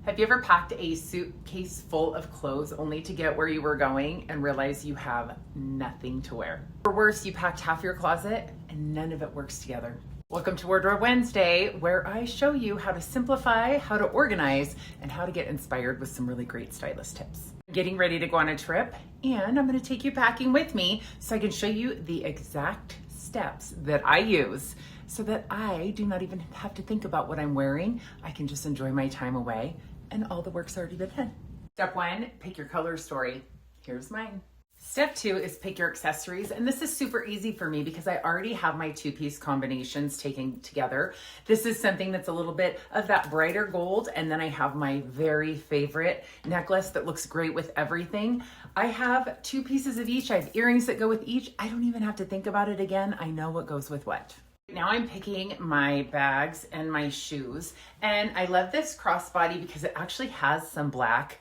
Have you ever packed a suitcase full of clothes only to get where you were going and realize you have nothing to wear? Or worse, you packed half your closet and none of it works together. Welcome to Wardrobe Wednesday, where I show you how to simplify, how to organize, and how to get inspired with some really great stylist tips. I'm getting ready to go on a trip, and I'm going to take you packing with me so I can show you the exact steps that I use so that I do not even have to think about what I'm wearing. I can just enjoy my time away, and all the work's already been done. Step 1, pick your color story. Here's mine. Step 2 is pick your accessories, and this is super easy for me because I already have my two-piece combinations taken together. This is something that's a little bit of that brighter gold, and then I have my very favorite necklace that looks great with everything. I have 2 pieces of each. I have earrings that go with each. I don't even have to think about it again. I know what goes with what. Now I'm picking my bags and my shoes, and I love this crossbody because it actually has some black.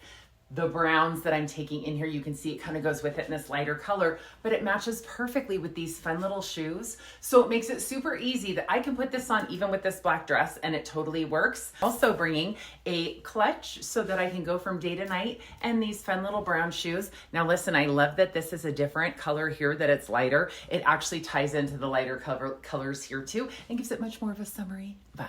The browns that I'm taking in here, you can see it kind of goes with it in this lighter color, but it matches perfectly with these fun little shoes. So it makes it super easy that I can put this on even with this black dress and it totally works. Also bringing a clutch so that I can go from day to night, and these fun little brown shoes. Now listen, I love that this is a different color here, that it's lighter. It actually ties into the lighter colors here too and gives it much more of a summery vibe.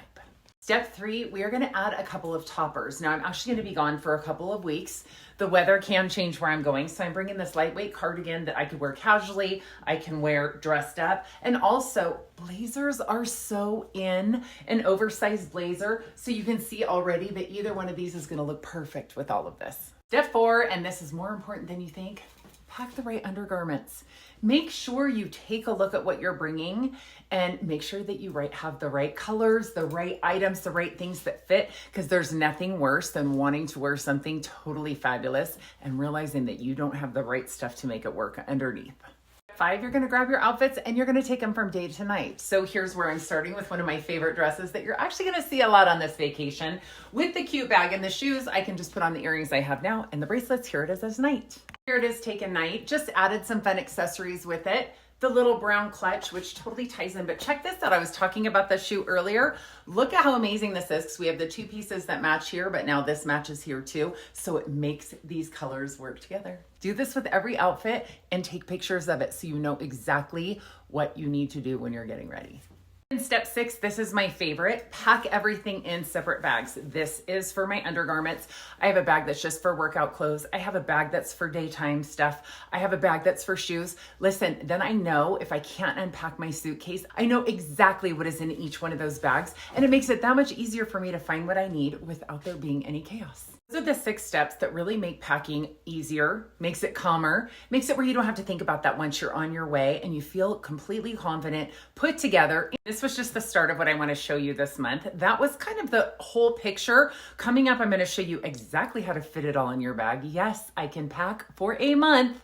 Step 3, we are going to add a couple of toppers. Now I'm actually going to be gone for a couple of weeks. The weather can change where I'm going, so I'm bringing this lightweight cardigan that I could wear casually, I can wear dressed up, and also blazers are so in, an oversized blazer, so you can see already that either one of these is going to look perfect with all of this. Step 4, and this is more important than you think, pack the right undergarments. Make sure you take a look at what you're bringing and make sure that you have the right colors, the right items, the right things that fit, because there's nothing worse than wanting to wear something totally fabulous and realizing that you don't have the right stuff to make it work underneath. 5, you're going to grab your outfits and you're going to take them from day to night. So here's where I'm starting with one of my favorite dresses that you're actually going to see a lot on this vacation. With the cute bag and the shoes, I can just put on the earrings I have now and the bracelets. Here it is as night. Here it is taken night. Just added some fun accessories with it. The little brown clutch, which totally ties in. But check this out. I was talking about the shoe earlier. Look at how amazing this is, because we have the 2 pieces that match here, but now this matches here too. So it makes these colors work together. Do this with every outfit and take pictures of it so you know exactly what you need to do when you're getting ready. In step 6, this is my favorite. Pack everything in separate bags. This is for my undergarments. I have a bag that's just for workout clothes. I have a bag that's for daytime stuff. I have a bag that's for shoes. Listen, then I know if I can't unpack my suitcase, I know exactly what is in each one of those bags, and it makes it that much easier for me to find what I need without there being any chaos. Those are the 6 steps that really make packing easier, makes it calmer, makes it where you don't have to think about that once you're on your way and you feel completely confident, put together. This was just the start of what I want to show you this month. That was kind of the whole picture. Coming up, I'm going to show you exactly how to fit it all in your bag. Yes, I can pack for a month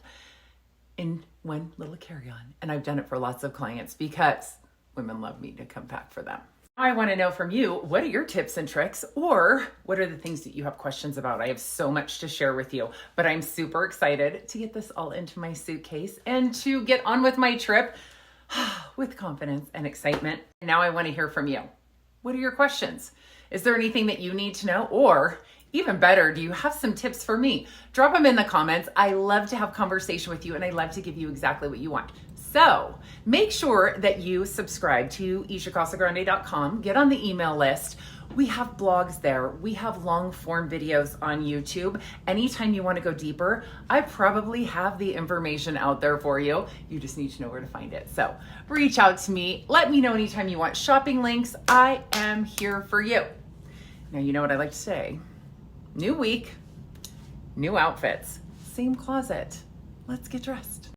in one little carry-on. And I've done it for lots of clients because women love me to come pack for them. I want to know from you, what are your tips and tricks, or what are the things that you have questions about? I have so much to share with you, but I'm super excited to get this all into my suitcase and to get on with my trip with confidence and excitement. Now I want to hear from you. What are your questions? Is there anything that you need to know? Or even better, do you have some tips for me? Drop them in the comments. I love to have conversation with you, and I love to give you exactly what you want. So make sure that you subscribe to ishacasagrande.com, get on the email list. We have blogs there. We have long form videos on YouTube. Anytime you want to go deeper, I probably have the information out there for you. You just need to know where to find it. So reach out to me. Let me know anytime you want shopping links. I am here for you. Now, you know what I like to say. New week, new outfits, same closet. Let's get dressed.